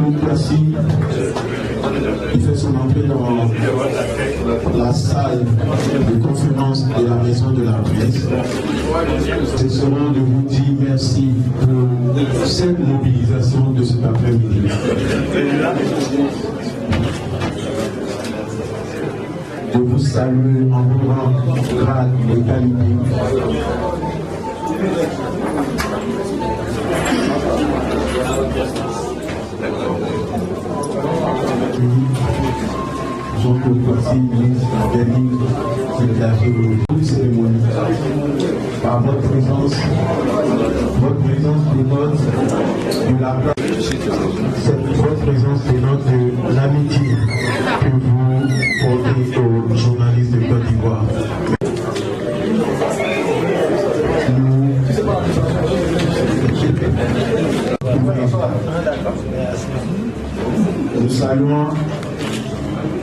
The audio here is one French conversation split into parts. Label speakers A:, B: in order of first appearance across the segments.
A: Jean-Claude Passy qui fait son entrée dans la salle de conférence de la maison de la presse. C'est seulement de vous dire merci pour cette mobilisation de cet après-midi. Je vous salue en vos rangs, grade et qualité. Jean-Claude Passy, ministre de la géologie, cérémonie. Par votre présence dénote de la votre présence dénote de l'amitié que vous portez aux journalistes de Côte d'Ivoire. Nous saluons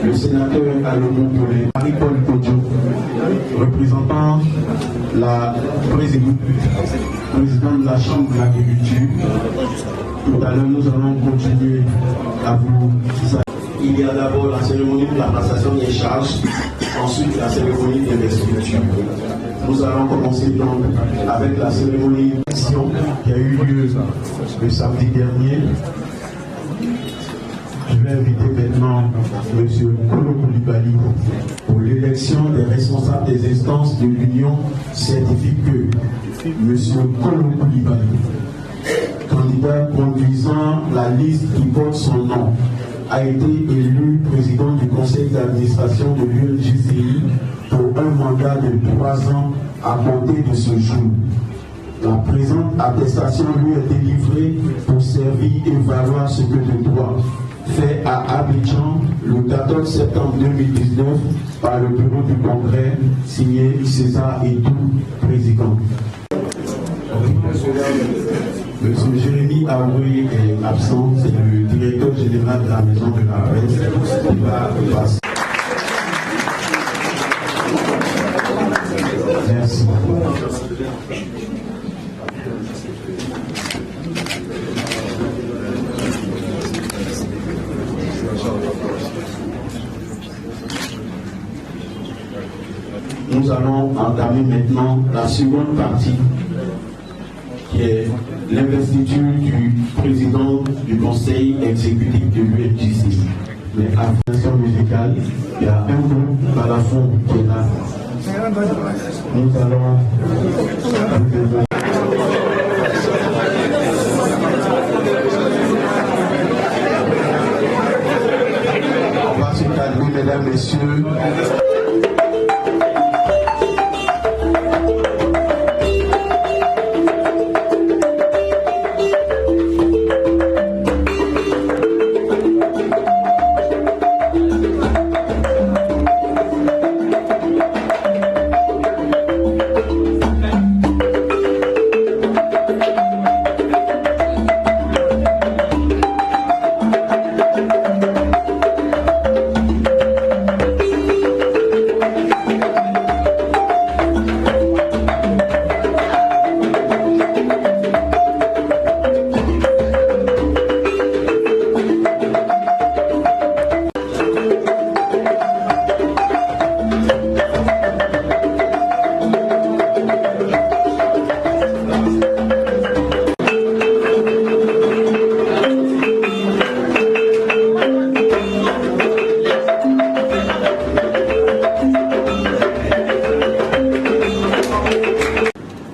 A: le sénateur Alomou Touré, Marie-Paul Kodjo, représentant la présidente de la Chambre de l'agriculture. Tout à l'heure, nous allons continuer à vous saluer. Il y a d'abord la cérémonie de la passation des charges, ensuite la cérémonie de l'investiture. Nous allons commencer donc avec la cérémonie d'action qui a eu lieu le samedi dernier. Je vais inviter maintenant M. Kolo Koulibaly pour l'élection des responsables des instances de l'Union certifie que M. Kolo Koulibaly, candidat conduisant la liste qui porte son nom, a été élu président du conseil d'administration de l'UNJCI pour un mandat de 3 ans à compter de ce jour. La présente attestation lui est délivrée pour servir et valoir ce que de droit fait à Abidjan le 14 septembre 2019 par le bureau du Congrès, signé César Etou, président. Monsieur Jérémy Aoui est absent, c'est le directeur général de la maison de la presse qui va passer. Merci. Nous allons entamer maintenant la seconde partie qui est l'investiture du président du conseil exécutif de l'UNJCI. Mais à la version musicale, il y a un groupe balafon qui est là. Nous allons on va se calmer, mesdames, messieurs.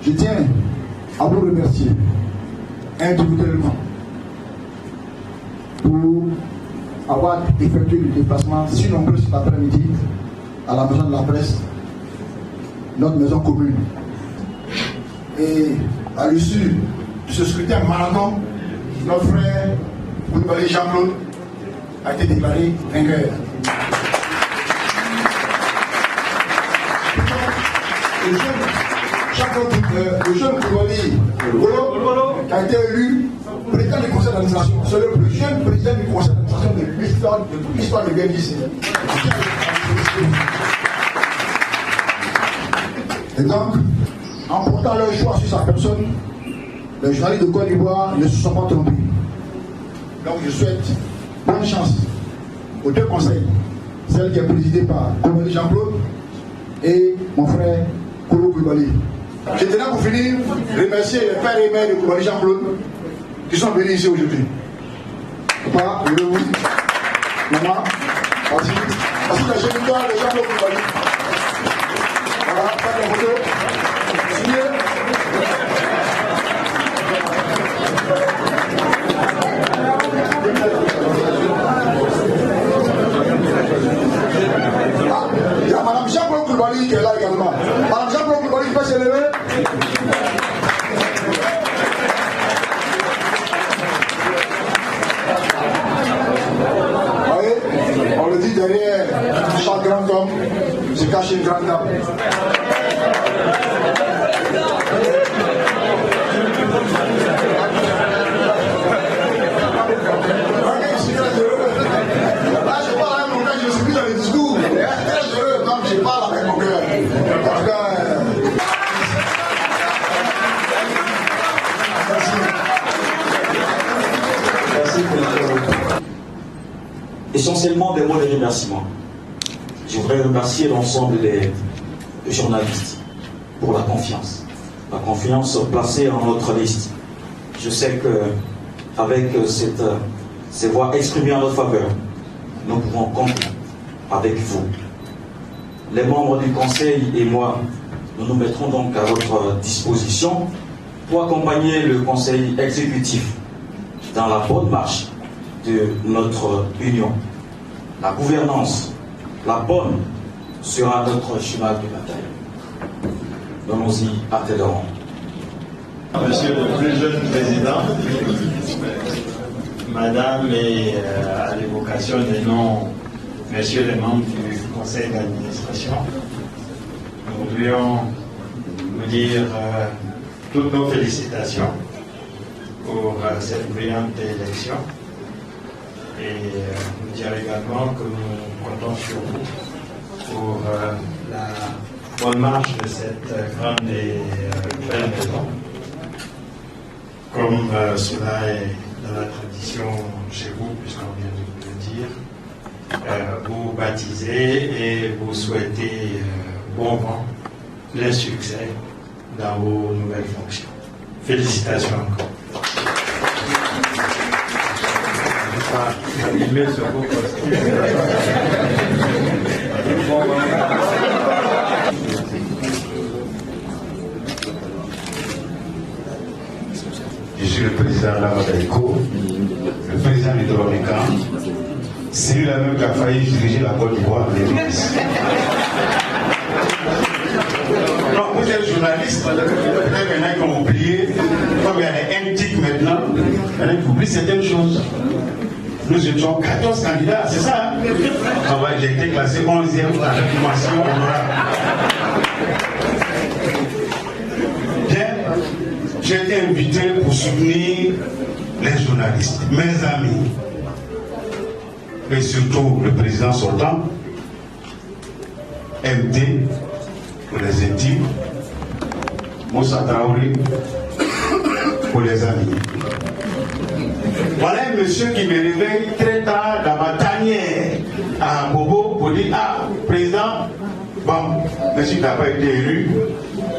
B: Je tiens à vous remercier individuellement pour avoir effectué le déplacement si nombreux cet après-midi à la maison de la presse, notre maison commune. Et à l'issue de ce scrutin marathon, notre frère Koulibaly Jean-Claude a été déclaré vainqueur. Le jeune Koulibaly qui a été élu président du conseil d'administration, c'est le plus jeune président du conseil d'administration de toute l'histoire de l'UNJCI. Et donc, en portant leur choix sur sa personne, les journalistes de Côte d'Ivoire ne se sont pas trompés. Donc je souhaite bonne chance aux deux conseils, celle qui est présidée par Koulibaly Jean-Claude et mon frère Kolo Koulibaly. Je tenais pour finir remercier les pères et mères de Koulibaly Jean-Claude qui sont venus ici aujourd'hui. Papa, je vous dis, maman, merci. Merci la génitoire de Jean-Claude Koulibaly. Voilà, faites la photo. Signez. Il y a Mme Jean-Claude Koulibaly qui est là également. Mme Jean-Claude Koulibaly, peut s'élever. Vous voyez, on le dit derrière chaque grand homme se cache une grande dame. Là, je parle avec mon cœur, je suis plus dans les discours. Très heureux, donc je parle avec mon cœur. Parce que.
C: Merci pour essentiellement des mots de remerciement. Je voudrais remercier l'ensemble des journalistes pour la confiance placée en notre liste. Je sais que avec ces voix exprimées en notre faveur, nous pouvons compter avec vous. Les membres du Conseil et moi, nous nous mettrons donc à votre disposition pour accompagner le Conseil exécutif dans la bonne marche de notre union. La gouvernance, la bonne, sera notre cheval de bataille. Nous nous y attellerons.
D: Monsieur le plus jeune président, Madame et à l'évocation des noms, Messieurs les membres du Conseil d'administration, nous voulions vous dire toutes nos félicitations pour cette brillante élection et vous dire également que nous comptons sur vous pour la bonne marche de cette grande et belle maison. Comme cela est dans la tradition chez vous, puisqu'on vient de vous le dire, vous baptisez et vous souhaitez bon vent, plein succès dans vos nouvelles fonctions. Félicitations encore. Ce beau costume.
E: Je suis le président Lamadaïko, le président du Dromica. C'est lui la même qui a failli diriger la Côte d'Ivoire en 2010. Non, vous êtes journaliste, peut-être qu'il y en a qui ont oublié, comme il y a des NTIC maintenant, il y en a qui oublient certaines choses. Nous étions 14 candidats, c'est ça, hein? J'ai été classé 11e dans la mention honorable. Bien, j'ai été invité pour soutenir les journalistes, mes amis, et surtout le président sortant, MD, pour les intimes, Moussa Traoré, pour les amis. Voilà un monsieur qui me réveille très tard dans ma tanière à Bobo pour dire: ah, président, bon, monsieur qui n'a pas été élu,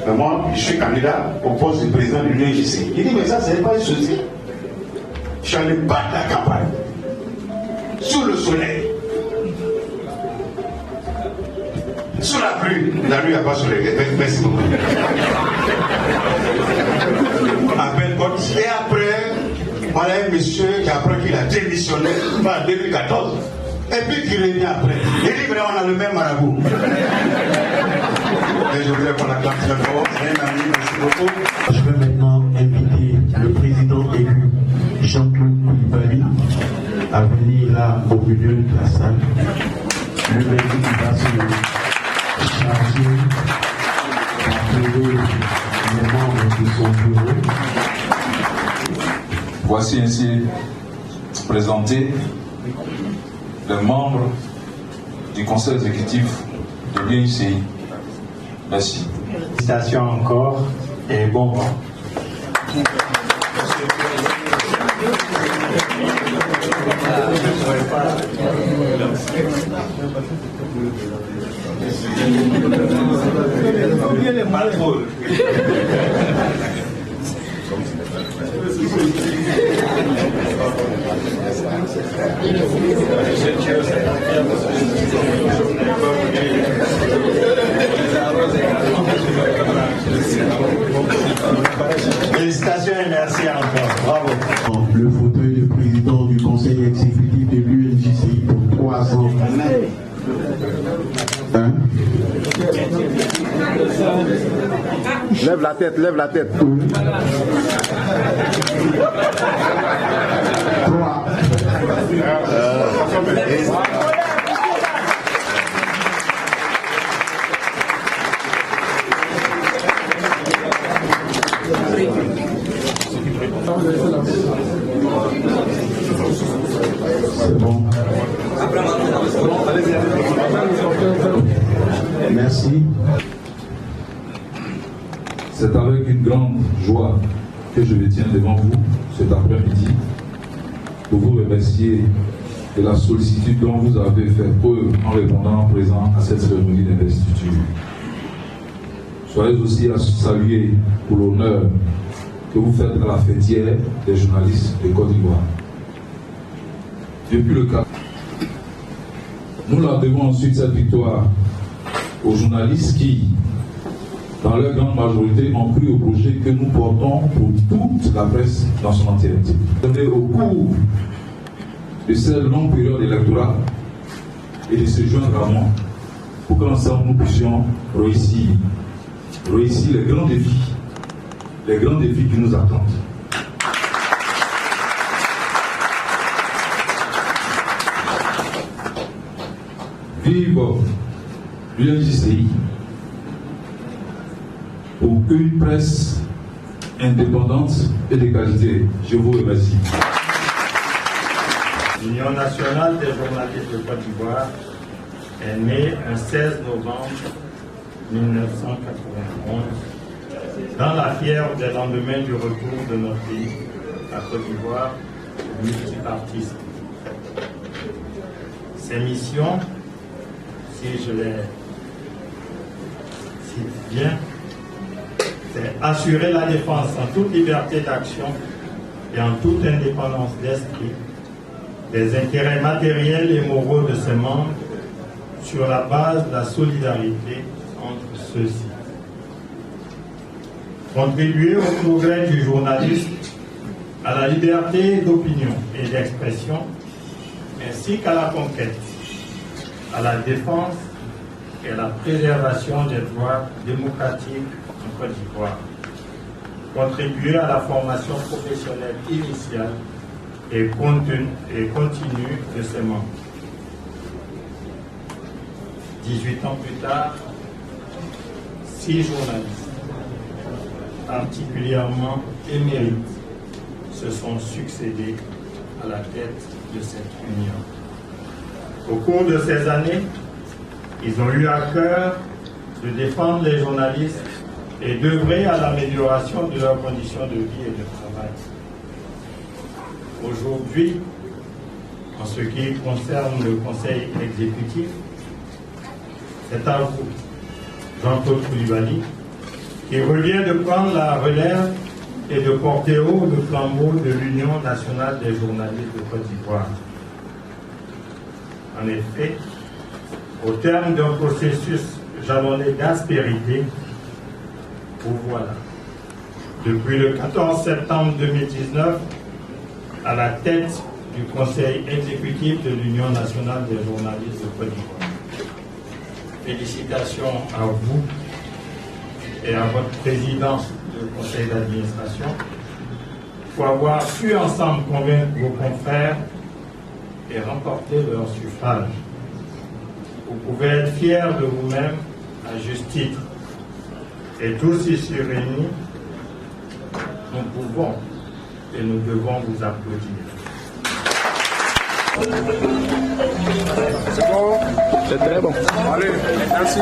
E: mais moi, je suis candidat au poste de président de l'UNGC. Il dit: mais ça, c'est pas un souci. Je suis allé battre la campagne, sous le soleil, sous la pluie. La nuit, il n'y a pas de soleil. Merci beaucoup. À Bellecote. Et après, voilà un monsieur qui apprend qu'il a démissionné en 2014. Et puis qui revient après. Il dit: vraiment, on a le même marabout. Et je voudrais qu'on l'acclame très fort. C'est un ami, merci beaucoup.
A: Je vais maintenant inviter le président élu Jean-Claude Koulibaly à venir là au milieu de la salle. Le mec qui va se charger d'appeler les membres de son bureau.
F: Voici ainsi présentés les membres du conseil exécutif de l'UNGCI. Merci.
D: Félicitations encore et bon vent. Félicitations et merci encore. Bravo.
A: Le fauteuil de président du conseil exécutif de l'UNJCI pour 3 ans. Hein?
G: Lève la tête, lève la tête.
A: 3. C'est bon. Merci.
F: C'est avec une grande joie que je me tiens devant vous cet après-midi pour vous remercier de la sollicitude dont vous avez fait preuve en répondant présent à cette cérémonie d'investiture. Soyez aussi à saluer pour l'honneur que vous faites à la fêtière des journalistes de Côte d'Ivoire. Depuis le cas, nous la devons ensuite cette victoire aux journalistes qui, dans leur grande majorité, ont cru au projet que nous portons pour toute la presse dans son entièreté. Au cours de cette longue période électorale et de se joindre à moi pour qu'ensemble nous puissions réussir les grands défis qui nous attendent. Vive l'UNJCI pour une presse indépendante et de qualité. Je vous remercie.
D: L'Union nationale des journalistes de Côte d'Ivoire est née un 16 novembre 1991 dans la fière des lendemains du retour de notre pays à Côte d'Ivoire au multipartisme. Ses missions, si je les cite bien, c'est assurer la défense en toute liberté d'action et en toute indépendance d'esprit des intérêts matériels et moraux de ses membres sur la base de la solidarité entre ceux-ci. Contribuer au progrès du journalisme, à la liberté d'opinion et d'expression, ainsi qu'à la conquête, à la défense et à la préservation des droits démocratiques en Côte d'Ivoire. Contribuer à la formation professionnelle initiale et continue de ses membres. 18 ans plus tard, 6 journalistes, particulièrement émérites, se sont succédés à la tête de cette union. Au cours de ces années, ils ont eu à cœur de défendre les journalistes et d'œuvrer à l'amélioration de leurs conditions de vie et de travail. Aujourd'hui, en ce qui concerne le conseil exécutif, c'est à vous, Jean-Claude Coulibaly, qui revient de prendre la relève et de porter haut le flambeau de l'Union nationale des journalistes de Côte d'Ivoire. En effet, au terme d'un processus jalonné d'aspérité, vous voilà, depuis le 14 septembre 2019, à la tête du Conseil exécutif de l'Union nationale des journalistes de Côte d'Ivoire. Félicitations à vous et à votre président du conseil d'administration pour avoir pu ensemble convaincre vos confrères et remporter leur suffrage. Vous pouvez être fiers de vous-même à juste titre. Et tous ici réunis, nous pouvons et nous devons vous applaudir.
G: C'est bon, c'est très bon. Allez, merci.